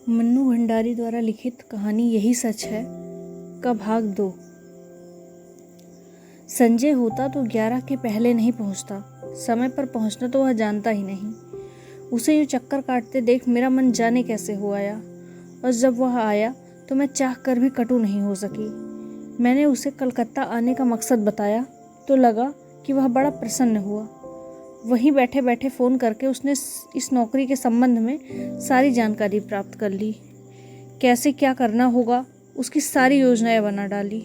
मन्नू भंडारी द्वारा लिखित कहानी यही सच है का भाग 2। संजय होता तो 11 के पहले नहीं पहुंचता। समय पर पहुंचना तो वह जानता ही नहीं। उसे यूं चक्कर काटते देख मेरा मन जाने कैसे हो आया, और जब वह आया तो मैं चाह कर भी कटु नहीं हो सकी। मैंने उसे कलकत्ता आने का मकसद बताया तो लगा कि वह बड़ा प्रसन्न हुआ। वहीं बैठे बैठे फ़ोन करके उसने इस नौकरी के संबंध में सारी जानकारी प्राप्त कर ली। कैसे क्या करना होगा उसकी सारी योजनाएं बना डाली।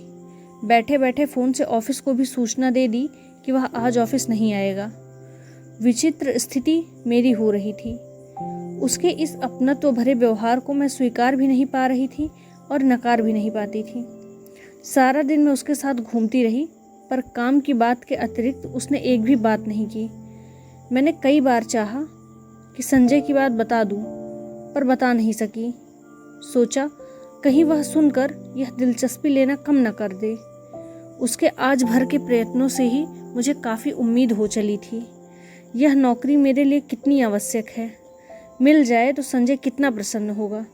बैठे बैठे फ़ोन से ऑफिस को भी सूचना दे दी कि वह आज ऑफिस नहीं आएगा। विचित्र स्थिति मेरी हो रही थी। उसके इस अपनत्व भरे व्यवहार को मैं स्वीकार भी नहीं पा रही थी और नकार भी नहीं पाती थी। सारा दिन मैं उसके साथ घूमती रही, पर काम की बात के अतिरिक्त उसने एक भी बात नहीं की। मैंने कई बार चाहा कि संजय की बात बता दूं, पर बता नहीं सकी। सोचा कहीं वह सुनकर यह दिलचस्पी लेना कम न कर दे। उसके आज भर के प्रयत्नों से ही मुझे काफ़ी उम्मीद हो चली थी। यह नौकरी मेरे लिए कितनी आवश्यक है। मिल जाए तो संजय कितना प्रसन्न होगा।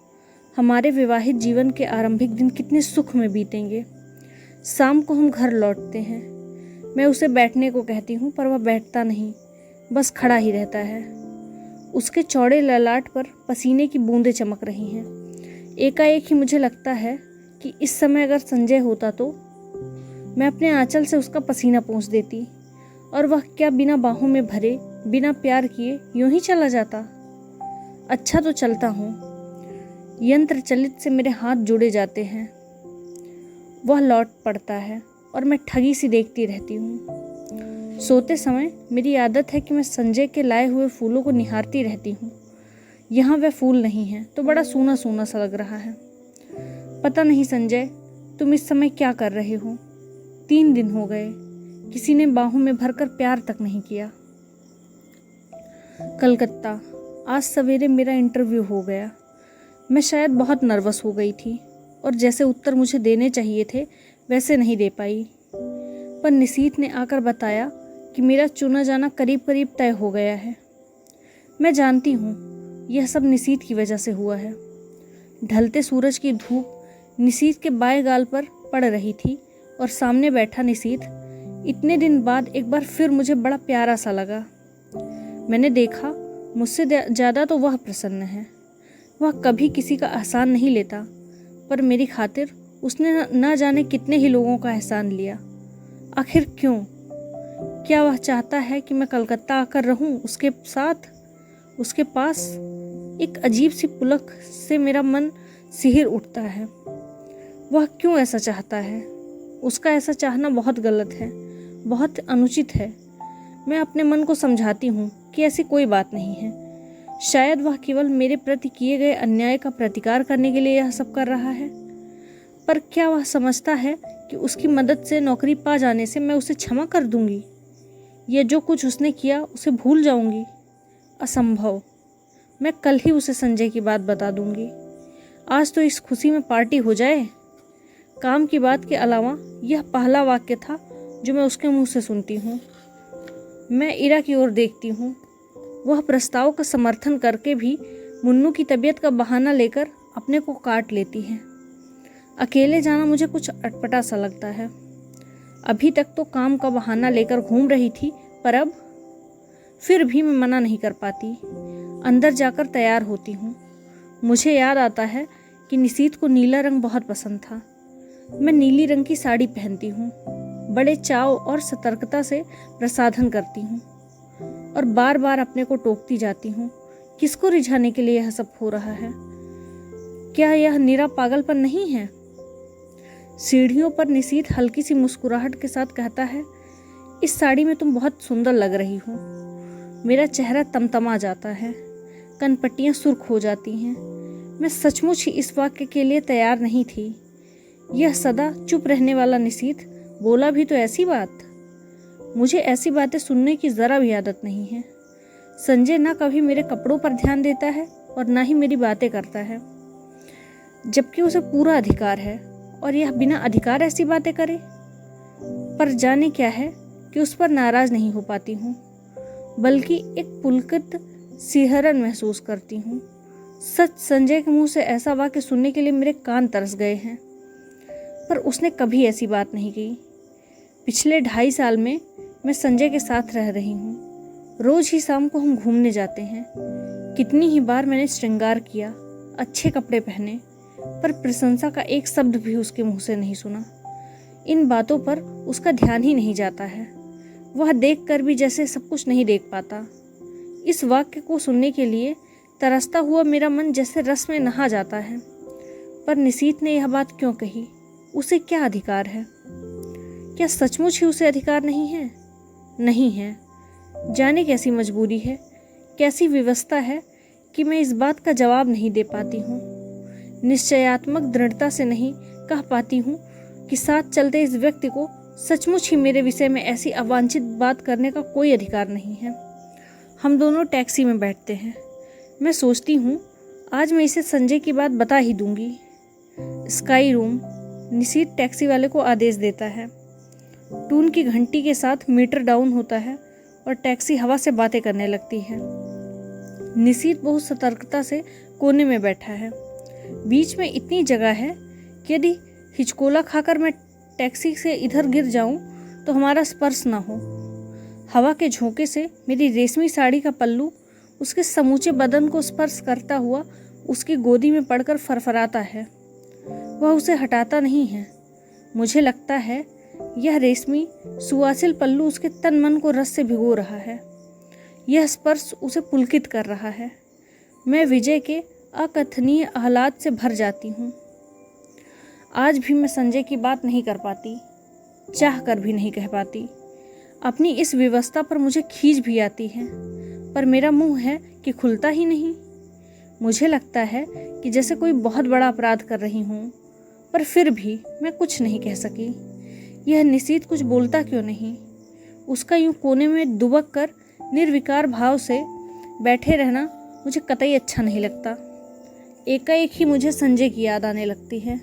हमारे विवाहित जीवन के आरंभिक दिन कितने सुख में बीतेंगे। शाम को हम घर लौटते हैं। मैं उसे बैठने को कहती हूँ, पर वह बैठता नहीं, बस खड़ा ही रहता है। उसके चौड़े ललाट पर पसीने की बूंदें चमक रही हैं। एकाएक ही मुझे लगता है कि इस समय अगर संजय होता तो मैं अपने आंचल से उसका पसीना पोंछ देती, और वह क्या बिना बाहों में भरे, बिना प्यार किए यूं ही चला जाता। अच्छा तो चलता हूँ। यंत्र चलित से मेरे हाथ जुड़े जाते हैं। वह लौट पड़ता है और मैं ठगी सी देखती रहती हूँ। सोते समय मेरी आदत है कि मैं संजय के लाए हुए फूलों को निहारती रहती हूँ। यहाँ वह फूल नहीं है तो बड़ा सूना सूना सा लग रहा है। पता नहीं संजय, तुम इस समय क्या कर रहे हो। 3 दिन हो गए, किसी ने बाहों में भरकर प्यार तक नहीं किया। कलकत्ता। आज सवेरे मेरा इंटरव्यू हो गया। मैं शायद बहुत नर्वस हो गई थी और जैसे उत्तर मुझे देने चाहिए थे वैसे नहीं दे पाई। पर निशीथ ने आकर बताया कि मेरा चुना जाना करीब करीब तय हो गया है। मैं जानती हूँ यह सब निशीथ की वजह से हुआ है। ढलते सूरज की धूप निशीथ के बाएं गाल पर पड़ रही थी और सामने बैठा निशीथ इतने दिन बाद एक बार फिर मुझे बड़ा प्यारा सा लगा। मैंने देखा मुझसे ज़्यादा तो वह प्रसन्न है। वह कभी किसी का एहसान नहीं लेता, पर मेरी खातिर उसने न जाने कितने ही लोगों का एहसान लिया। आखिर क्यों? क्या वह चाहता है कि मैं कलकत्ता आकर रहूं उसके साथ, उसके पास? एक अजीब सी पुलक से मेरा मन सिहर उठता है। वह क्यों ऐसा चाहता है? उसका ऐसा चाहना बहुत गलत है, बहुत अनुचित है। मैं अपने मन को समझाती हूँ कि ऐसी कोई बात नहीं है। शायद वह केवल मेरे प्रति किए गए अन्याय का प्रतिकार करने के लिए यह सब कर रहा है। पर क्या वह समझता है कि उसकी मदद से नौकरी पा जाने से मैं उसे क्षमा कर दूंगी, या जो कुछ उसने किया उसे भूल जाऊंगी? असंभव। मैं कल ही उसे संजय की बात बता दूंगी। आज तो इस खुशी में पार्टी हो जाए। काम की बात के अलावा यह पहला वाक्य था जो मैं उसके मुंह से सुनती हूँ। मैं इरा की ओर देखती हूँ। वह प्रस्ताव का समर्थन करके भी मुन्नू की तबीयत का बहाना लेकर अपने को काट लेती है। अकेले जाना मुझे कुछ अटपटा सा लगता है। अभी तक तो काम का बहाना लेकर घूम रही थी, पर अब फिर भी मैं मना नहीं कर पाती। अंदर जाकर तैयार होती हूँ। मुझे याद आता है कि निशीथ को नीला रंग बहुत पसंद था। मैं नीली रंग की साड़ी पहनती हूँ। बड़े चाव और सतर्कता से प्रसाधन करती हूँ और बार बार अपने को टोकती जाती हूँ। किसको रिझाने के लिए यह सब हो रहा है? क्या यह निरा पागलपन नहीं है? सीढ़ियों पर निशीथ हल्की सी मुस्कुराहट के साथ कहता है, इस साड़ी में तुम बहुत सुंदर लग रही हो। मेरा चेहरा तमतमा जाता है, कनपट्टियां सुर्ख हो जाती हैं। मैं सचमुच ही इस वाक्य के लिए तैयार नहीं थी। यह सदा चुप रहने वाला निशीथ बोला भी तो ऐसी बात। मुझे ऐसी बातें सुनने की ज़रा भी आदत नहीं है। संजय ना कभी मेरे कपड़ों पर ध्यान देता है और ना ही मेरी बातें करता है, जबकि उसे पूरा अधिकार है, और यह बिना अधिकार ऐसी बातें करे। पर जाने क्या है कि उस पर नाराज नहीं हो पाती हूँ, बल्कि एक पुलकित सिहरन महसूस करती हूँ। सच, संजय के मुंह से ऐसा वाक्य सुनने के लिए मेरे कान तरस गए हैं, पर उसने कभी ऐसी बात नहीं की। पिछले 2.5 साल में मैं संजय के साथ रह रही हूँ। रोज ही शाम को हम घूमने जाते हैं। कितनी ही बार मैंने श्रृंगार किया, अच्छे कपड़े पहने, पर प्रशंसा का एक शब्द भी उसके मुंह से नहीं सुना। इन बातों पर उसका ध्यान ही नहीं जाता है। वह देख कर भी जैसे सब कुछ नहीं देख पाता। इस वाक्य को सुनने के लिए तरसता हुआ मेरा मन जैसे रस में नहा जाता है। पर निशीथ ने यह बात क्यों कही? उसे क्या अधिकार है? क्या सचमुच ही उसे अधिकार नहीं है? नहीं है। जाने कैसी मजबूरी है, कैसी व्यवस्था है कि मैं इस बात का जवाब नहीं दे पाती हूँ। निश्चयात्मक दृढ़ता से नहीं कह पाती हूँ कि साथ चलते इस व्यक्ति को सचमुच ही मेरे विषय में ऐसी अवांछित बात करने का कोई अधिकार नहीं है। हम दोनों टैक्सी में बैठते हैं। मैं सोचती हूँ आज मैं इसे संजय की बात बता ही दूंगी। स्काई रूम, निशीथ टैक्सी वाले को आदेश देता है। टून की घंटी के साथ मीटर डाउन होता है और टैक्सी हवा से बातें करने लगती है। निशीथ बहुत सतर्कता से कोने में बैठा है। बीच में इतनी जगह है कि यदि हिचकोला खाकर मैं टैक्सी से इधर गिर जाऊं तो हमारा स्पर्श ना हो। हवा के झोंके से मेरी रेशमी साड़ी का पल्लू उसके समूचे बदन को स्पर्श करता हुआ उसकी गोदी में पड़कर फरफराता है। वह उसे हटाता नहीं है। मुझे लगता है यह रेशमी सुवासिल पल्लू उसके तन मन को रस से भिगो रहा है। यह स्पर्श उसे पुलकित कर रहा है। मैं विजय के अकथनीय आह्लाद से भर जाती हूँ। आज भी मैं संजय की बात नहीं कर पाती, चाह कर भी नहीं कह पाती। अपनी इस व्यवस्था पर मुझे खींच भी आती है, पर मेरा मुंह है कि खुलता ही नहीं। मुझे लगता है कि जैसे कोई बहुत बड़ा अपराध कर रही हूँ, पर फिर भी मैं कुछ नहीं कह सकी। यह निशीथ कुछ बोलता क्यों नहीं? उसका यूं कोने में दुबक कर निर्विकार भाव से बैठे रहना मुझे कतई अच्छा नहीं लगता। एकाएक ही मुझे संजय की याद आने लगती है।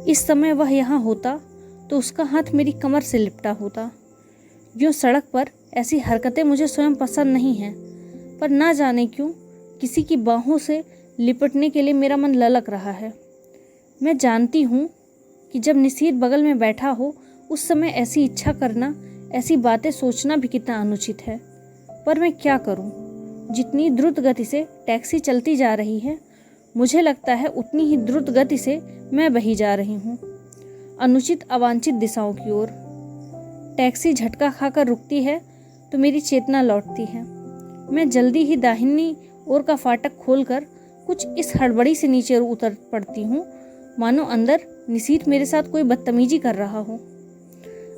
इस समय वह यहाँ होता तो उसका हाथ मेरी कमर से लिपटा होता। यूँ सड़क पर ऐसी हरकतें मुझे स्वयं पसंद नहीं हैं, पर ना जाने क्यों किसी की बाहों से लिपटने के लिए मेरा मन ललक रहा है। मैं जानती हूँ कि जब निशीथ बगल में बैठा हो उस समय ऐसी इच्छा करना, ऐसी बातें सोचना भी कितना अनुचित है, पर मैं क्या करूँ? जितनी द्रुत गति से टैक्सी चलती जा रही है, मुझे लगता है उतनी ही द्रुत गति से मैं बही जा रही हूँ, अनुचित अवांछित दिशाओं की ओर। टैक्सी झटका खाकर रुकती है तो मेरी चेतना लौटती है। मैं जल्दी ही दाहिनी ओर का फाटक खोलकर कुछ इस हड़बड़ी से नीचे उतर पड़ती हूँ, मानो अंदर निशीथ मेरे साथ कोई बदतमीजी कर रहा हो।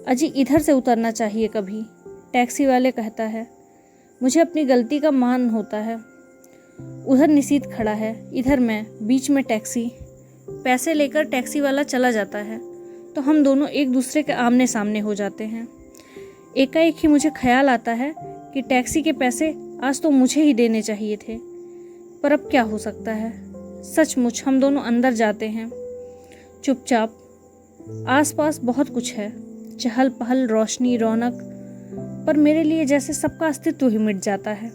अजी इधर से उतरना चाहिए कभी, टैक्सी वाले कहता है। मुझे अपनी गलती का मान होता है। उधर निशीथ खड़ा है, इधर मैं, बीच में टैक्सी। पैसे लेकर टैक्सी वाला चला जाता है तो हम दोनों एक दूसरे के आमने सामने हो जाते हैं। एकाएक ही मुझे ख्याल आता है कि टैक्सी के पैसे आज तो मुझे ही देने चाहिए थे, पर अब क्या हो सकता है। सचमुच हम दोनों अंदर जाते हैं चुपचाप। आसपास बहुत कुछ है, चहल पहल, रोशनी, रौनक, पर मेरे लिए जैसे सबका अस्तित्व ही मिट जाता है।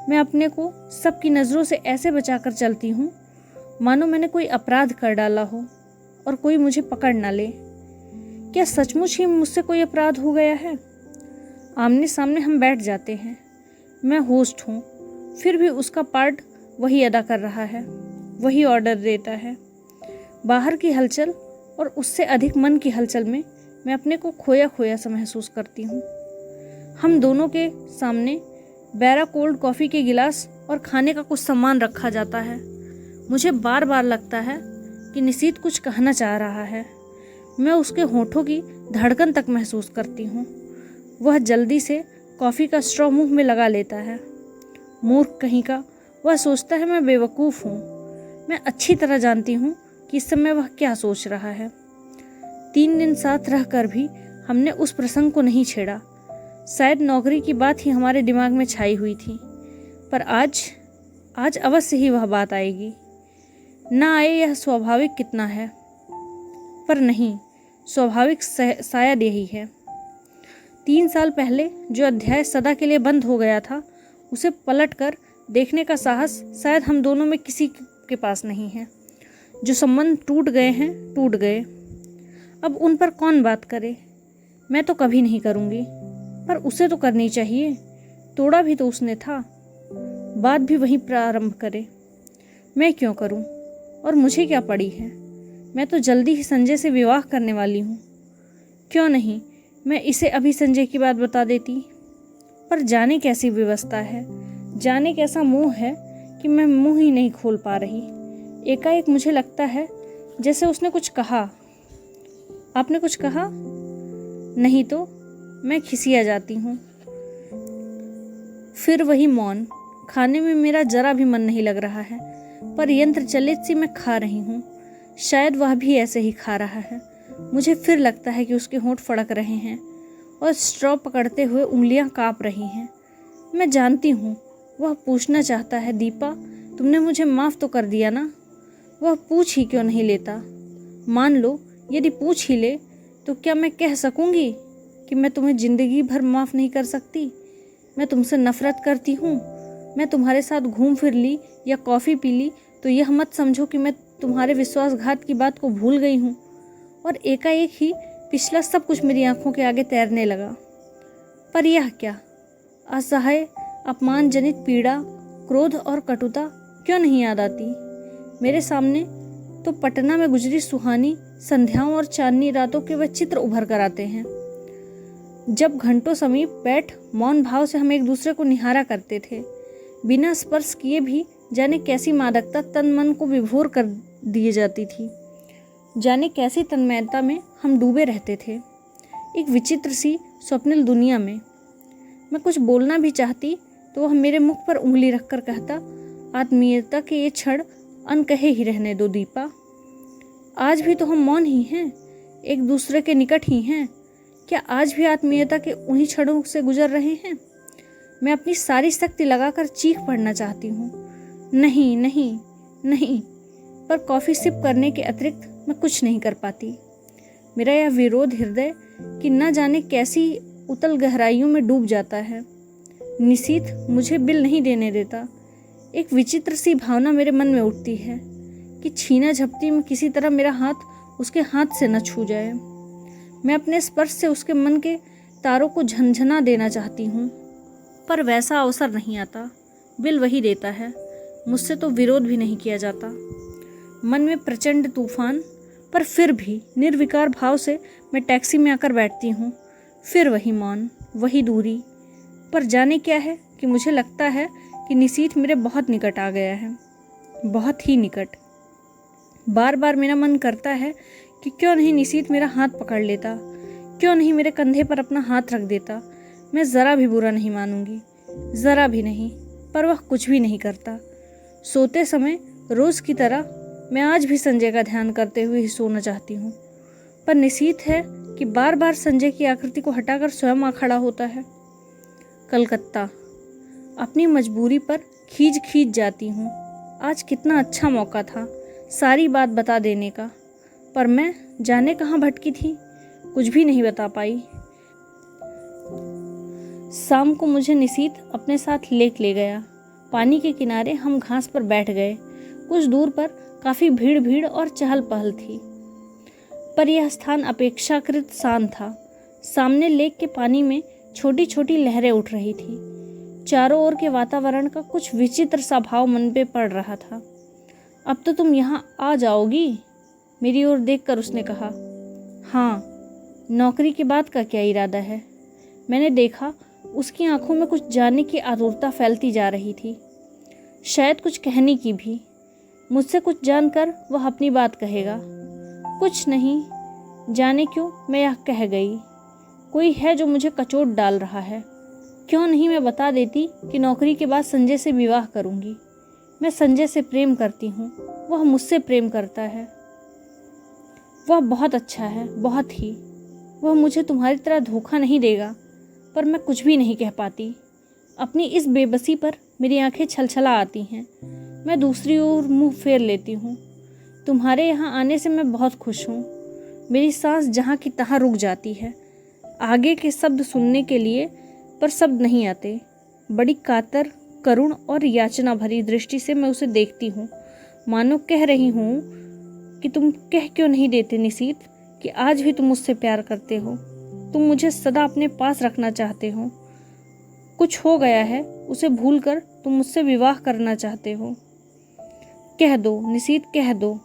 मैं अपने को सबकी नज़रों से ऐसे बचाकर चलती हूँ मानो मैंने कोई अपराध कर डाला हो और कोई मुझे पकड़ ना ले। क्या सचमुच ही मुझसे कोई अपराध हो गया है? आमने सामने हम बैठ जाते हैं। मैं होस्ट हूँ, फिर भी उसका पार्ट वही अदा कर रहा है, वही ऑर्डर देता है। बाहर की हलचल और उससे अधिक मन की हलचल में मैं अपने को खोया खोया सा महसूस करती हूँ। हम दोनों के सामने बैरा कोल्ड कॉफ़ी के गिलास और खाने का कुछ सामान रखा जाता है। मुझे बार बार लगता है कि निशीथ कुछ कहना चाह रहा है। मैं उसके होठों की धड़कन तक महसूस करती हूँ। वह जल्दी से कॉफ़ी का स्ट्रॉ मुंह में लगा लेता है। मूर्ख कहीं का, वह सोचता है मैं बेवकूफ़ हूँ। मैं अच्छी तरह जानती हूँ कि इस समय वह क्या सोच रहा है। 3 दिन साथ रहकर भी हमने उस प्रसंग को नहीं छेड़ा। शायद नौकरी की बात ही हमारे दिमाग में छाई हुई थी, पर आज अवश्य ही वह बात आएगी। ना आए यह स्वाभाविक कितना है, पर नहीं, स्वाभाविक शायद यही है। 3 साल पहले जो अध्याय सदा के लिए बंद हो गया था, उसे पलटकर देखने का साहस शायद हम दोनों में किसी के पास नहीं है। जो संबंध टूट गए हैं टूट गए, अब उन पर कौन बात करे। मैं तो कभी नहीं करूँगी, पर उसे तो करनी चाहिए, तोड़ा भी तो उसने था, बात भी वहीं प्रारंभ करे। मैं क्यों करूं? और मुझे क्या पड़ी है? मैं तो जल्दी ही संजय से विवाह करने वाली हूँ। क्यों नहीं मैं इसे अभी संजय की बात बता देती। पर जाने कैसी व्यवस्था है, जाने कैसा मुंह है कि मैं मुंह ही नहीं खोल पा रही। एकाएक मुझे लगता है जैसे उसने कुछ कहा। आपने कुछ कहा? नहीं तो मैं खिसिया जाती हूँ। फिर वही मौन। खाने में मेरा जरा भी मन नहीं लग रहा है, पर यंत्र चलित सी मैं खा रही हूँ। शायद वह भी ऐसे ही खा रहा है। मुझे फिर लगता है कि उसके होंठ फड़क रहे हैं और स्ट्रॉ पकड़ते हुए उंगलियां कांप रही हैं। मैं जानती हूँ वह पूछना चाहता है, दीपा तुमने मुझे माफ़ तो कर दिया ना? वह पूछ ही क्यों नहीं लेता? मान लो यदि पूछ ही ले तो क्या मैं कह सकूँगी कि मैं तुम्हें ज़िंदगी भर माफ़ नहीं कर सकती? मैं तुमसे नफ़रत करती हूँ। मैं तुम्हारे साथ घूम फिर ली या कॉफ़ी पी ली तो यह मत समझो कि मैं तुम्हारे विश्वासघात की बात को भूल गई हूँ। और एकाएक ही पिछला सब कुछ मेरी आंखों के आगे तैरने लगा। पर यह क्या? असहाय अपमानजनित पीड़ा, क्रोध और कटुता क्यों नहीं याद आती? मेरे सामने तो पटना में गुजरी सुहानी संध्याओं और चांदनी रातों के वह चित्र उभर कर आते हैं, जब घंटों समीप बैठ मौन भाव से हम एक दूसरे को निहारा करते थे। बिना स्पर्श किए भी जाने कैसी मादकता तन मन को विभोर कर दिए जाती थी। जाने कैसी तन्मयता में हम डूबे रहते थे, एक विचित्र सी स्वप्निल दुनिया में। मैं कुछ बोलना भी चाहती तो वह मेरे मुख पर उंगली रखकर कहता, आत्मीयता के ये क्षण अनकहे ही रहने दो दीपा। आज भी तो हम मौन ही हैं, एक दूसरे के निकट ही हैं। क्या आज भी आत्मीयता के उन्हीं क्षणों से गुजर रहे हैं? मैं अपनी सारी शक्ति लगाकर चीख पड़ना चाहती हूँ, नहीं नहीं नहीं, पर कॉफ़ी सिप करने के अतिरिक्त मैं कुछ नहीं कर पाती। मेरा यह विरोध हृदय कि न जाने कैसी उतल गहराइयों में डूब जाता है। निशीथ मुझे बिल नहीं देने देता। एक विचित्र सी भावना मेरे मन में उठती है कि छीना झपटी में किसी तरह मेरा हाथ उसके हाथ से न छू जाए। मैं अपने स्पर्श से उसके मन के तारों को झंझना देना चाहती हूँ, पर वैसा अवसर नहीं आता। बिल वही देता है, मुझसे तो विरोध भी नहीं किया जाता। मन में प्रचंड तूफान, पर फिर भी निर्विकार भाव से मैं टैक्सी में आकर बैठती हूँ। फिर वही मौन, वही दूरी। पर जाने क्या है कि मुझे लगता है कि निशीथ मेरे बहुत निकट आ गया है, बहुत ही निकट। बार बार मेरा मन करता है कि क्यों नहीं निशीथ मेरा हाथ पकड़ लेता, क्यों नहीं मेरे कंधे पर अपना हाथ रख देता। मैं ज़रा भी बुरा नहीं मानूंगी, ज़रा भी नहीं, पर वह कुछ भी नहीं करता। सोते समय रोज़ की तरह मैं आज भी संजय का ध्यान करते हुए ही सोना चाहती हूँ, पर निशीथ है कि बार बार संजय की आकृति को हटाकर स्वयं आ खड़ा होता है। कलकत्ता। अपनी मजबूरी पर खींच खींच जाती हूँ। आज कितना अच्छा मौका था सारी बात बता देने का, पर मैं जाने कहाँ भटकी थी, कुछ भी नहीं बता पाई। शाम को मुझे निशीथ अपने साथ लेक ले गया। पानी के किनारे हम घास पर बैठ गए। कुछ दूर पर काफ़ी भीड़ भीड़ और चहल पहल थी, पर यह स्थान अपेक्षाकृत शांत था। सामने लेक के पानी में छोटी छोटी लहरें उठ रही थी। चारों ओर के वातावरण का कुछ विचित्र सा भाव मन पे पड़ रहा था। अब तो तुम यहाँ आ जाओगी? मेरी ओर देखकर उसने कहा। हाँ, नौकरी के बाद का क्या इरादा है? मैंने देखा उसकी आंखों में कुछ जानने की आतुरता फैलती जा रही थी, शायद कुछ कहने की भी। मुझसे कुछ जानकर वह अपनी बात कहेगा। कुछ नहीं, जाने क्यों मैं यह कह गई। कोई है जो मुझे कचोट डाल रहा है। क्यों नहीं मैं बता देती कि नौकरी के बाद संजय से विवाह करूंगी। मैं संजय से प्रेम करती हूँ, वह मुझसे प्रेम करता है। वह बहुत अच्छा है, बहुत ही। वह मुझे तुम्हारी तरह धोखा नहीं देगा, पर मैं कुछ भी नहीं कह पाती। अपनी इस बेबसी पर मेरी आंखें छलछला आती हैं। मैं दूसरी ओर मुंह फेर लेती हूँ। तुम्हारे यहाँ आने से मैं बहुत खुश हूँ। मेरी सांस जहाँ की तहाँ रुक जाती है, आगे के शब्द सुनने के लिए, पर शब्द नहीं आते। बड़ी कातर करुण और याचना भरी दृष्टि से मैं उसे देखती हूँ, मानो कह रही हूँ कि तुम कह क्यों नहीं देते निशीथ कि आज भी तुम मुझसे प्यार करते हो, तुम मुझे सदा अपने पास रखना चाहते हो। कुछ हो गया है उसे भूलकर तुम मुझसे विवाह करना चाहते हो। कह दो निशीथ, कह दो।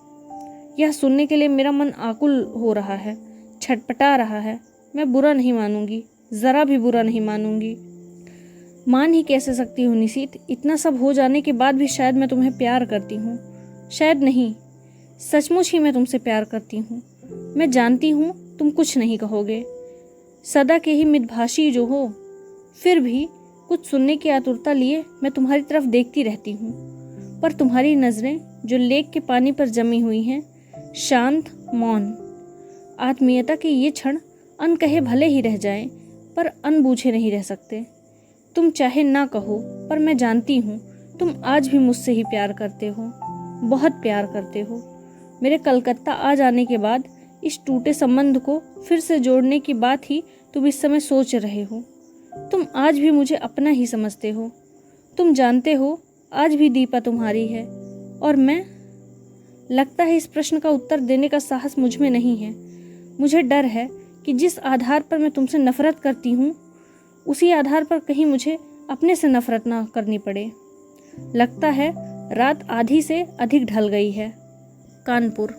यह सुनने के लिए मेरा मन आकुल हो रहा है, छटपटा रहा है। मैं बुरा नहीं मानूंगी, ज़रा भी बुरा नहीं मानूंगी। मान ही कैसे सकती हूँ निशीथ, इतना सब हो जाने के बाद भी शायद मैं तुम्हें प्यार करती हूँ। शायद नहीं, सचमुच ही मैं तुमसे प्यार करती हूँ। मैं जानती हूँ तुम कुछ नहीं कहोगे, सदा के ही मितभाषी जो हो, फिर भी कुछ सुनने की आतुरता लिए मैं तुम्हारी तरफ देखती रहती हूँ। पर तुम्हारी नज़रें जो लेक के पानी पर जमी हुई हैं, शांत, मौन। आत्मीयता के ये क्षण अनकहे भले ही रह जाएं, पर अनबूझे नहीं रह सकते। तुम चाहे ना कहो, पर मैं जानती हूँ तुम आज भी मुझसे ही प्यार करते हो, बहुत प्यार करते हो। मेरे कलकत्ता आ जाने के बाद इस टूटे संबंध को फिर से जोड़ने की बात ही तुम इस समय सोच रहे हो। तुम आज भी मुझे अपना ही समझते हो। तुम जानते हो आज भी दीपा तुम्हारी है और मैं। लगता है इस प्रश्न का उत्तर देने का साहस मुझ में नहीं है। मुझे डर है कि जिस आधार पर मैं तुमसे नफरत करती हूँ, उसी आधार पर कहीं मुझे अपने से नफरत ना करनी पड़े। लगता है रात आधी से अधिक ढल गई है। कानपुर।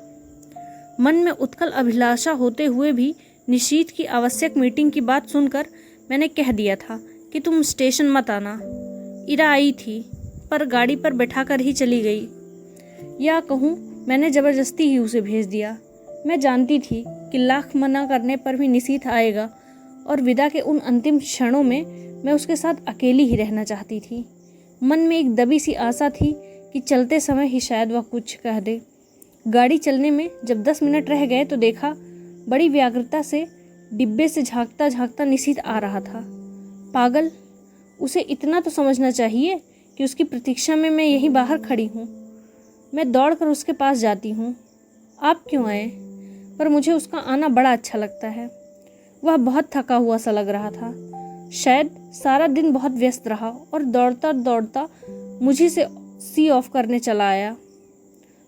मन में उत्कल अभिलाषा होते हुए भी निशीथ की आवश्यक मीटिंग की बात सुनकर मैंने कह दिया था कि तुम स्टेशन मत आना। इरा आई थी, पर गाड़ी पर बैठाकर ही चली गई। या कहूँ मैंने ज़बरदस्ती ही उसे भेज दिया। मैं जानती थी कि लाख मना करने पर भी निशीथ आएगा और विदा के उन अंतिम क्षणों में मैं उसके साथ अकेली ही रहना चाहती थी। मन में एक दबी सी आशा थी कि चलते समय ही शायद वह कुछ कह दे। गाड़ी चलने में जब 10 मिनट रह गए तो देखा बड़ी व्याग्रता से डिब्बे से झांकता झांकता निशीथ आ रहा था। पागल, उसे इतना तो समझना चाहिए कि उसकी प्रतीक्षा में मैं यहीं बाहर खड़ी हूँ। मैं दौड़कर उसके पास जाती हूँ। आप क्यों आए? पर मुझे उसका आना बड़ा अच्छा लगता है। वह बहुत थका हुआ सा लग रहा था। शायद सारा दिन बहुत व्यस्त रहा और दौड़ता दौड़ता मुझे से सी ऑफ करने चला आया।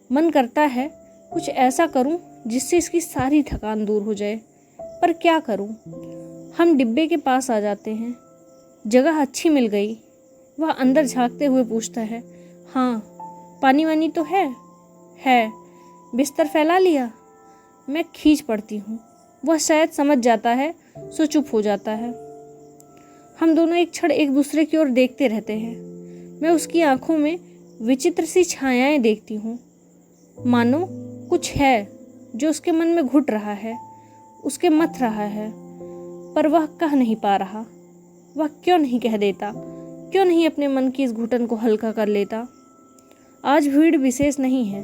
मन करता है कुछ ऐसा करूं जिससे इसकी सारी थकान दूर हो जाए, पर क्या करूं? हम डिब्बे के पास आ जाते हैं। जगह अच्छी मिल गई। वह अंदर झांकते हुए पूछता है, हाँ, पानी वानी तो है? है। बिस्तर फैला लिया? मैं खींच पड़ती हूँ। वह शायद समझ जाता है, सो चुप हो जाता है। हम दोनों एक क्षण एक दूसरे की ओर देखते रहते हैं। मैं उसकी आंखों में विचित्र सी छायाएं देखती हूँ, मानो कुछ है जो उसके मन में घुट रहा है, उसके मथ रहा है, पर वह कह नहीं पा रहा। वह क्यों नहीं कह देता? क्यों नहीं अपने मन की इस घुटन को हल्का कर लेता? आज भीड़ विशेष नहीं है।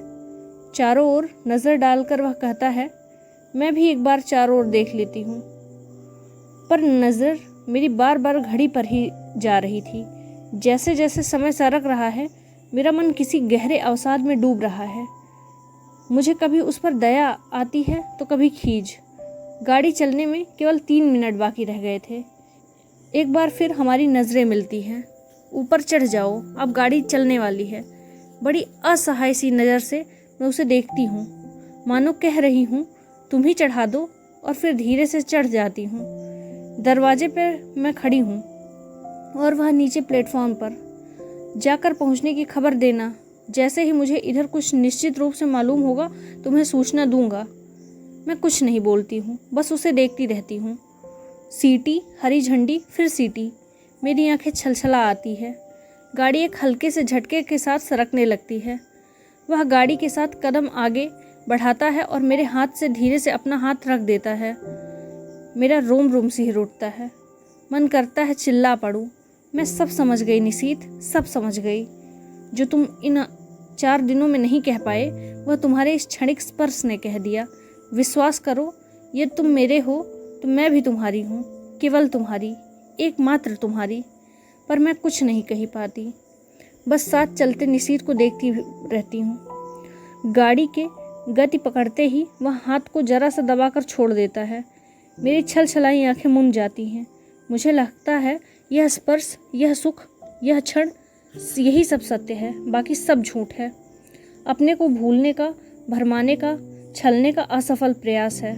चारों ओर नज़र डालकर वह कहता है, मैं भी एक बार चारों ओर देख लेती हूँ। पर नज़र मेरी बार बार घड़ी पर ही जा रही थी। जैसे जैसे समय सरक रहा है, मेरा मन किसी गहरे अवसाद में डूब रहा है। मुझे कभी उस पर दया आती है तो कभी खीज। गाड़ी चलने में केवल 3 मिनट बाकी रह गए थे। एक बार फिर हमारी नज़रें मिलती हैं। ऊपर चढ़ जाओ, अब गाड़ी चलने वाली है। बड़ी असहाय सी नज़र से मैं उसे देखती हूँ, मानो कह रही हूँ तुम ही चढ़ा दो, और फिर धीरे से चढ़ जाती हूँ। दरवाजे पर मैं खड़ी हूँ और वह नीचे प्लेटफॉर्म पर। जाकर पहुँचने की खबर देना। जैसे ही मुझे इधर कुछ निश्चित रूप से मालूम होगा तुम्हें सूचना दूंगा। मैं कुछ नहीं बोलती हूँ, बस उसे देखती रहती हूँ। सीटी, हरी झंडी, फिर सीटी। मेरी आंखें छलछला आती है। गाड़ी एक हल्के से झटके के साथ सरकने लगती है। वह गाड़ी के साथ कदम आगे बढ़ाता है और मेरे हाथ से धीरे से अपना हाथ रख देता है। मेरा रोम रोम सिहर उठता है। मन करता है चिल्ला पड़ूं। मैं सब समझ गई निशीथ, सब समझ गई। जो तुम इन 4 दिनों में नहीं कह पाए, वह तुम्हारे इस क्षणिक स्पर्श ने कह दिया। विश्वास करो, ये तुम मेरे हो तो मैं भी तुम्हारी हूँ, केवल तुम्हारी, एकमात्र तुम्हारी। पर मैं कुछ नहीं कह पाती, बस साथ चलते निशीथ को देखती रहती हूँ। गाड़ी के गति पकड़ते ही वह हाथ को जरा सा दबाकर छोड़ देता है। मेरी छलछलाई आंखें मुन जाती हैं। मुझे लगता है यह स्पर्श, यह सुख, यह क्षण यही सब सत्य है, बाकी सब झूठ है। अपने को भूलने का, भरमाने का, छलने का असफल प्रयास है।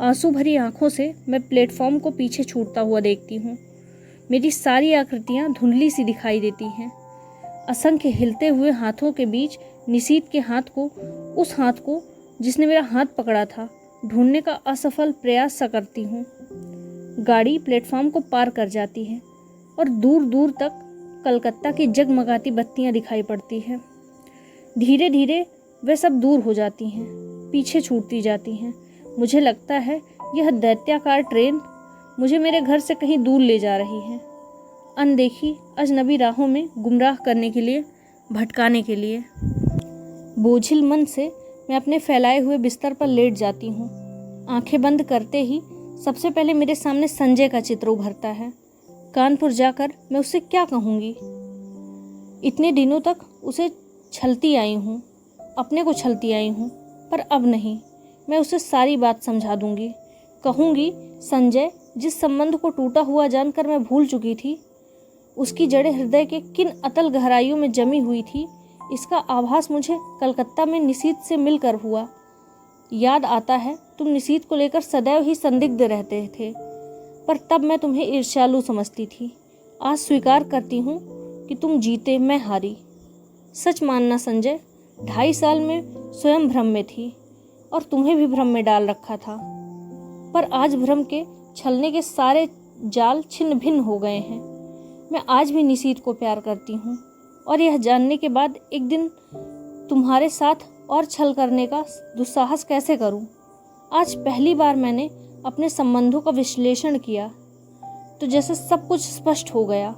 आंसू भरी आंखों से मैं प्लेटफॉर्म को पीछे छूटता हुआ देखती हूँ। मेरी सारी आकृतियाँ धुंधली सी दिखाई देती हैं। असंख्य हिलते हुए हाथों के बीच निशीथ के हाथ को, उस हाथ को जिसने मेरा हाथ पकड़ा था, ढूंढने का असफल प्रयास सा करती हूँ। गाड़ी प्लेटफॉर्म को पार कर जाती है और दूर दूर तक कलकत्ता की जगमगाती बत्तियाँ दिखाई पड़ती हैं। धीरे धीरे वे सब दूर हो जाती हैं, पीछे छूटती जाती हैं। मुझे लगता है यह दैत्याकार ट्रेन मुझे मेरे घर से कहीं दूर ले जा रही है, अनदेखी अजनबी राहों में गुमराह करने के लिए, भटकाने के लिए। बोझिल मन से मैं अपने फैलाए हुए बिस्तर पर लेट जाती हूँ। आंखें बंद करते ही सबसे पहले मेरे सामने संजय का चित्र उभरता है। कानपुर जाकर मैं उससे क्या कहूँगी? इतने दिनों तक उसे छलती आई हूँ, अपने को छलती आई हूँ, पर अब नहीं। मैं उसे सारी बात समझा दूंगी। कहूँगी, संजय, जिस संबंध को टूटा हुआ जानकर मैं भूल चुकी थी, उसकी जड़ें हृदय के किन अतल गहराइयों में जमी हुई थी, इसका आभास मुझे कलकत्ता में निशीथ से मिलकर हुआ। याद आता है तुम निशीथ को लेकर सदैव ही संदिग्ध रहते थे, पर तब मैं तुम्हें ईर्ष्यालु समझती थी। आज स्वीकार करती हूँ कि तुम जीते, मैं हारी। सच मानना संजय, 2.5 साल में स्वयं भ्रम में थी और तुम्हें भी भ्रम में डाल रखा था, पर आज भ्रम के छलने के सारे जाल छिन्न भिन्न हो गए हैं। मैं आज भी निशीथ को प्यार करती हूँ और यह जानने के बाद एक दिन तुम्हारे साथ और छल करने का दुस्साहस कैसे करूँ। आज पहली बार मैंने अपने संबंधों का विश्लेषण किया तो जैसे सब कुछ स्पष्ट हो गया,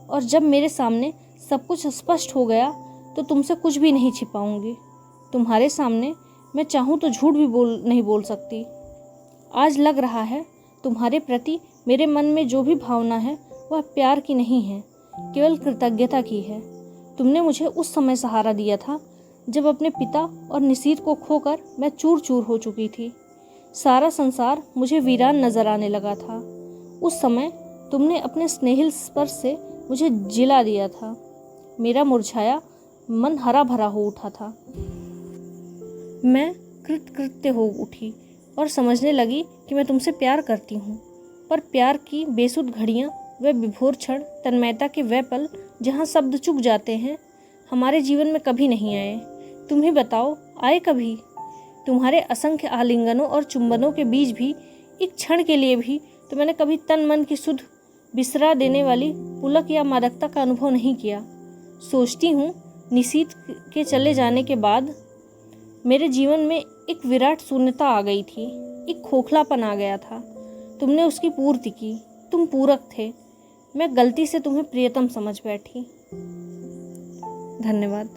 और जब मेरे सामने सब कुछ स्पष्ट हो गया तो तुमसे कुछ भी नहीं छिपाऊंगी। तुम्हारे सामने मैं चाहूँ तो झूठ भी नहीं बोल सकती। आज लग रहा है तुम्हारे प्रति मेरे मन में जो भी भावना है वह प्यार की नहीं है, केवल कृतज्ञता की है। तुमने मुझे उस समय सहारा दिया था जब अपने पिता और निशीथ को खोकर मैं चूर चूर हो चुकी थी। सारा संसार मुझे वीरान नजर आने लगा था। उस समय तुमने अपने स्नेहिल स्पर्श से मुझे जिला दिया था। मेरा मुरझाया मन हरा भरा हो उठा था। मैं कृतकृत्य हो उठी और समझने लगी कि मैं तुमसे प्यार करती हूँ, पर प्यार की बेसुध घड़ियाँ, वे विभोर क्षण, तन्मयता के वे पल जहाँ शब्द चुक जाते हैं, हमारे जीवन में कभी नहीं आए। तुम ही बताओ, आए कभी? तुम्हारे असंख्य आलिंगनों और चुंबनों के बीच भी, एक क्षण के लिए भी तो मैंने कभी तन मन की सुध बिसरा देने वाली पुलक या मादकता का अनुभव नहीं किया। सोचती हूँ निशीथ के चले जाने के बाद मेरे जीवन में एक विराट शून्यता आ गई थी, एक खोखलापन आ गया था। तुमने उसकी पूर्ति की, तुम पूरक थे। मैं गलती से तुम्हें प्रियतम समझ बैठी। धन्यवाद।